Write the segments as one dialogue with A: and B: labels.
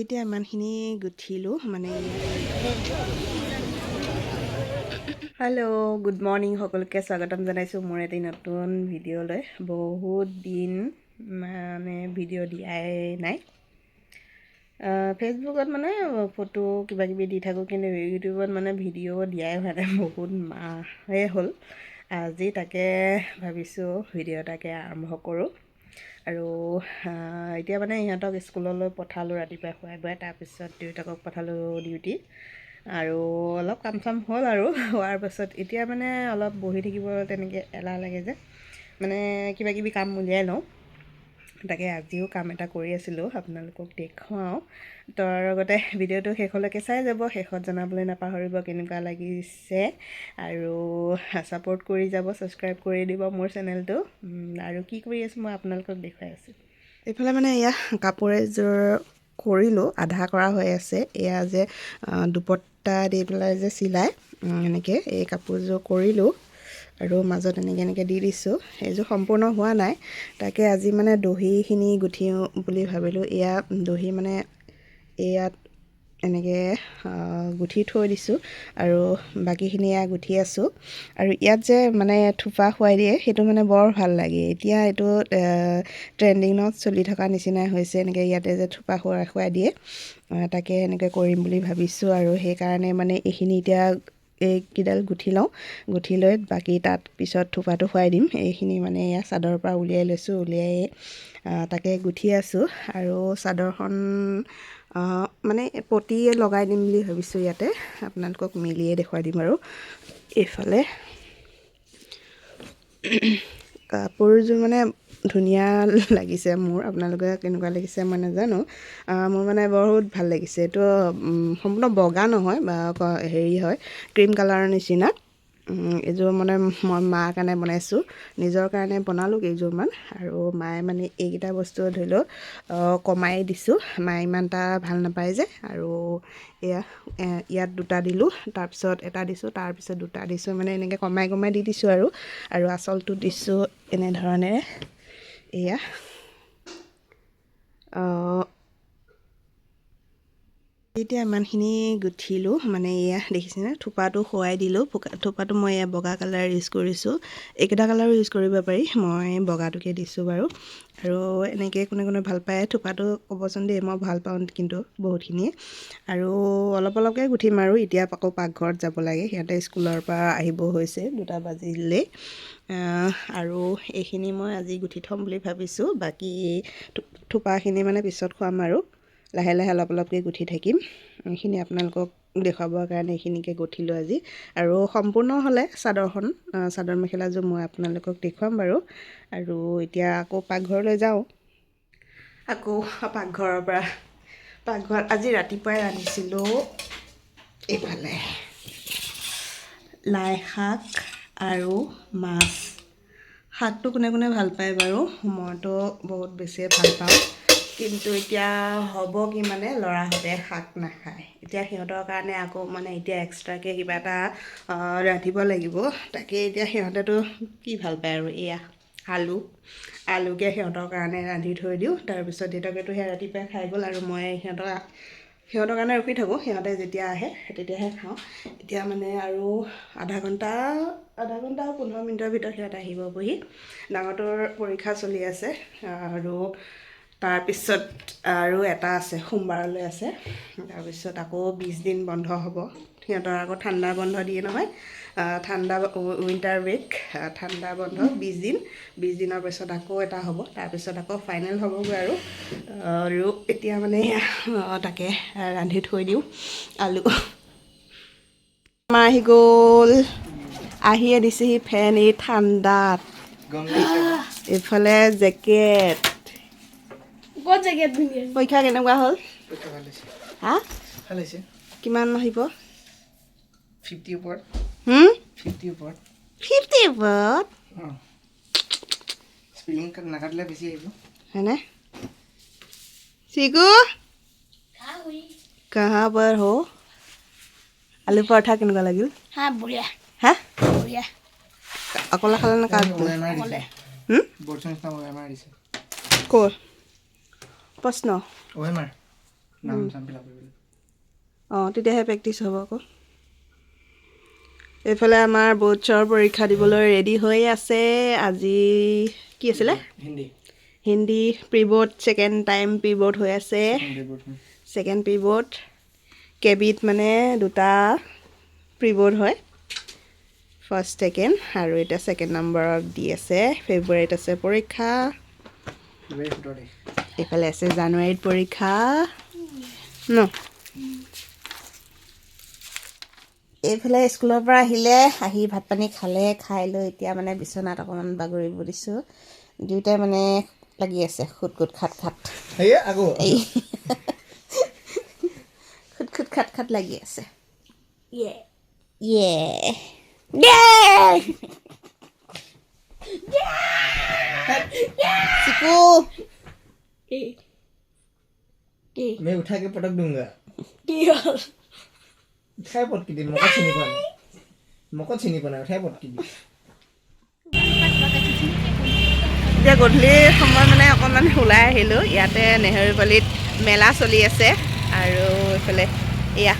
A: এতিয়া ইমানখিনি গুঠিলোঁ মানে হেল্ল' গুড মৰ্ণিং সকলোকে স্বাগতম জনাইছোঁ মোৰ এটি নতুন ভিডিঅ'লৈ। বহুত দিন মানে ভিডিঅ' দিয়াই নাই। ফেচবুকত মানে ফটো কিবাকিবি দি থাকোঁ, কিন্তু ইউটিউবত মানে ভিডিঅ' দিয়াই হোৱা নাই, বহুত মাহে হ'ল। আজি তাকে ভাবিছোঁ ভিডিঅ' এটাকে আৰম্ভ কৰোঁ। আৰু এতিয়া মানে ইহঁতক স্কুললৈ পঠালোঁ, ৰাতিপুৱা খুৱাই বুৱাই, তাৰপিছত দেউতাকক পঠালোঁ ডিউটি। আৰু অলপ কাম চাম হ'ল আৰু হোৱাৰ পাছত এতিয়া মানে অলপ বহি থাকিব তেনেকৈ এলাহ লাগে যে, মানে কিবাকিবি কাম উলিয়াই লওঁ। তাকে আজিও কাম এটা কৰি আছিলোঁ, আপোনালোকক দেখুৱাওঁ। তাৰ লগতে ভিডিঅ'টো শেষলৈকে চাই যাব, শেষত জনাবলৈ নাপাহৰিব কেনেকুৱা লাগিছে, আৰু ছাপোৰ্ট কৰি যাব, ছাবস্ক্ৰাইব কৰি দিব মোৰ চেনেলটো। আৰু কি কৰি আছোঁ মই আপোনালোকক দেখুৱাই আছোঁ। এইফালে মানে এয়া কাপোৰ এযোৰ কৰিলোঁ, আধা কৰা হৈ আছে। এয়া যে দুপট্টা দি পেলাই যে চিলাই এনেকৈ এই কাপোৰযোৰ কৰিলোঁ, আৰু মাজত এনেকৈ দি দিছোঁ। এইযোৰ সম্পূৰ্ণ হোৱা নাই, তাকে আজি মানে দহিখিনি গুঠিও বুলি ভাবিলোঁ। এয়া দহি মানে ইয়াত এনেকৈ গুঠি থৈ দিছোঁ, আৰু বাকীখিনি এয়া গুঠি আছোঁ। আৰু ইয়াত যে মানে থোপা খুৱাই দিয়ে, সেইটো মানে বৰ ভাল লাগে। এতিয়া এইটো ট্ৰেণ্ডিঙত চলি থকা নিচিনাই হৈছে, এনেকৈ ইয়াতে যে থোপা খুৱাই দিয়ে। তাকে এনেকৈ কৰিম বুলি ভাবিছোঁ, আৰু সেইকাৰণে মানে এইখিনি এতিয়া এইকেইডাল গুঠি লওঁ, গুঠি লৈ বাকী তাত পিছত থোপাটো খুৱাই দিম। এইখিনি মানে এয়া চাদৰৰ পৰা উলিয়াই লৈছোঁ, উলিয়াই তাকে গুঠি আছোঁ। আৰু চাদৰখন মানে পতি লগাই দিম বুলি ভাবিছোঁ। ইয়াতে আপোনালোকক মিলিয়ে দেখুৱাই দিম। আৰু এইফালে কাপোৰযোৰ মানে ধুনীয়া লাগিছে মোৰ, আপোনালোকে কেনেকুৱা লাগিছে মই নাজানো। মোৰ মানে বহুত ভাল লাগিছে। এইটো সম্পূৰ্ণ বগা নহয়, বা হেৰি হয় ক্ৰীম কালাৰৰ নিচিনা। এইযোৰ মানে মই মাৰ কাৰণে বনাইছোঁ, নিজৰ কাৰণে বনালোঁ কেইযোৰমান। আৰু মায়ে মানে এইকেইটা বস্তু ধৰি লওক কমাই দিছোঁ, মায়ে ইমান এটা ভাল নাপায় যে। আৰু এয়া ইয়াত দুটা দিলোঁ, তাৰপিছত এটা দিছোঁ, তাৰপিছত দুটা দিছোঁ, মানে এনেকৈ কমাই দি দিছোঁ। আৰু আঁচলটো দিছোঁ এনেধৰণেৰে। এয়া এতিয়া ইমানখিনি গুঠিলোঁ, মানে এয়া দেখিছেনে, থোপাটো খুৱাই দিলোঁ। থোপাটো মই এয়া বগা কালাৰ ইউজ কৰিছোঁ, এইকেইটা কালাৰো ইউজ কৰিব পাৰি, মই বগাটোকে দিছোঁ বাৰু। আৰু এনেকৈ কোনে কোনে ভাল পায় থোপাটো ক'বচোন দেই, মই ভাল পাওঁ কিন্তু বহুতখিনিয়ে। আৰু অলপকৈ গুঠিম, আৰু এতিয়া আকৌ পাকঘৰত যাব লাগে, সিহঁতে স্কুলৰ পৰা আহিব হৈছে, 2টা বাজিলেই। আৰু এইখিনি মই আজি গুঠি থ'ম বুলি ভাবিছোঁ, বাকী থোপাখিনি মানে পিছত খুৱাম, আৰু লাহে লাহে অলপকৈ গুঠি থাকিম। এইখিনি আপোনালোকক দেখুৱাবৰ কাৰণে এইখিনিকে গুঠিলোঁ আজি। আৰু সম্পূৰ্ণ হ'লে চাদৰখন, চাদৰ মেখেলাযোৰ মই আপোনালোকক দেখুৱাম বাৰু। আৰু এতিয়া আকৌ পাকঘৰলৈ যাওঁ। আকৌ পাকঘৰত আজি ৰাতিপুৱাই ৰান্ধিছিলোঁ এইফালে লাই শাক আৰু মাছ। শাকটো কোনে কোনে ভাল পায় বাৰু, মইতো বহুত বেছিয়ে ভাল পাওঁ। কিন্তু এতিয়া হ'ব কি, মানে ল'ৰাহঁতে শাক নাখায়। এতিয়া সিহঁতৰ কাৰণে আকৌ মানে এতিয়া এক্সট্ৰাকৈ কিবা এটা ৰান্ধিব লাগিব। তাকে এতিয়া সিহঁতেতো কি ভাল পায়, আৰু এয়া আলুকে সিহঁতৰ কাৰণে ৰান্ধি থৈ দিওঁ। তাৰপিছত দেউতাকেতো সেয়া ৰাতিপুৱাই খাই গ'ল, আৰু মই সিহঁতৰ কাৰণে ৰখি থাকোঁ, সিহঁতে যেতিয়া আহে তেতিয়াহে খাওঁ। এতিয়া মানে আৰু আধা ঘণ্টা 15 মিনিটৰ ভিতৰত সিহঁত আহিব বহি। ডাঙৰটোৰ পৰীক্ষা চলি আছে, আৰু তাৰপিছত আৰু এটা আছে, সোমবাৰলৈ আছে। তাৰপিছত আকৌ 20 দিন বন্ধ হ'ব সিহঁতৰ। আকৌ ঠাণ্ডা বন্ধ দিয়ে নহয়, উইণ্টাৰ ব্ৰেক, ঠাণ্ডা বন্ধ 20 দিনৰ পিছত আকৌ এটা হ'ব। তাৰপিছত আকৌ ফাইনেল হ'বগৈ। আৰু এতিয়া মানে তাকে ৰান্ধি থৈ দিওঁ আলু। আহি গ'ল, আহিয়ে দিছেহি ফেন এই ঠাণ্ডাত। এইফালে জেকেট। পৰীক্ষা কেনেকুৱা হ'ল? হা, কিমান আহিব? 50 ওপৰত। 50 ওপৰত স্পেলিং নাকাটিলে বেছি আহিব হয়নে? চিকু কাহা पर हो? আলু পৰঠা কেনেকুৱা লাগিল? বঢ়িয়া। হা বঢ়িয়া। অকলে খালে নে কাক? অকলে। ক'ৰ প্ৰশ্ন?
B: নাম চাম ফিল আপ কৰিবলৈ।
A: অঁ তেতিয়াহে প্ৰেক্টিচ হ'ব আকৌ। এইফালে আমাৰ বৰ্ডছৰ পৰীক্ষা দিবলৈ ৰেডি হৈ আছে। আজি কি আছিলে? Hindi pre board second time pre board হৈ আছে। ছেকেণ্ড প্ৰি বৰ্ড কেবিত মানে 2টা প্ৰি বৰ্ড হয়, ফাৰ্ষ্ট ছেকেণ্ড, আৰু এতিয়া ছেকেণ্ড নম্বৰত দি আছে। ফেব্ৰুৱাৰীত আছে পৰীক্ষা, এইফালে আছে জানুৱাৰীত পৰীক্ষা ন। এইফালে স্কুলৰ পৰা আহিলে, আহি ভাত পানী খালে, খাই লৈ এতিয়া মানে বিচনাত অকণমান বাগৰিব দিছোঁ। দুয়োটাই মানে লাগি আছে খুট খাট খুট খাট লাগি আছে। চিকু
B: मैं उठा के पटक दूंगा। उठाए पटकी दी मको चिनी पाना उठाए पटकी दी।
A: এতিয়া গধূলি সময় মানে অকণমান ওলাই আহিলোঁ। ইয়াতে নেহেৰুবালিত মেলা চলি আছে, আৰু এইফালে এয়া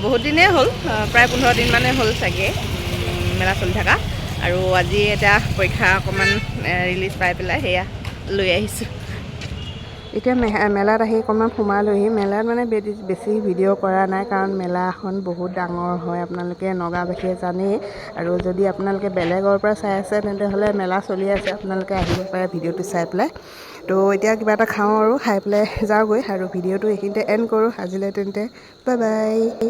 A: বহুত দিনেই হ'ল, প্ৰায় 15 দিনমানেই হ'ল চাগে মেলা চলি থকা। আৰু আজি এটা পৰীক্ষা অকণমান ৰিলিজ পাই পেলাই সেয়া লৈ আহিছোঁ। এতিয়া মেলাত আহি অকণমান সোমালোহি। মেলাত মানে বেছি ভিডিঅ' কৰা নাই, কাৰণ মেলাখন বহুত ডাঙৰ হয়, আপোনালোকে নগাঁওবাসীয়ে জানেই। আৰু যদি আপোনালোকে বেলেগৰ পৰা চাই আছে তেন্তে মেলা চলি আছে, আপোনালোকে আহিব পাৰে ভিডিঅ'টো চাই পেলাই। তো এতিয়া কিবা এটা খাওঁ আৰু খাই পেলাই যাওঁগৈ, আৰু ভিডিঅ'টো এইখিনিতে এণ্ড কৰোঁ আজিলৈ। তেন্তে বাই বাই।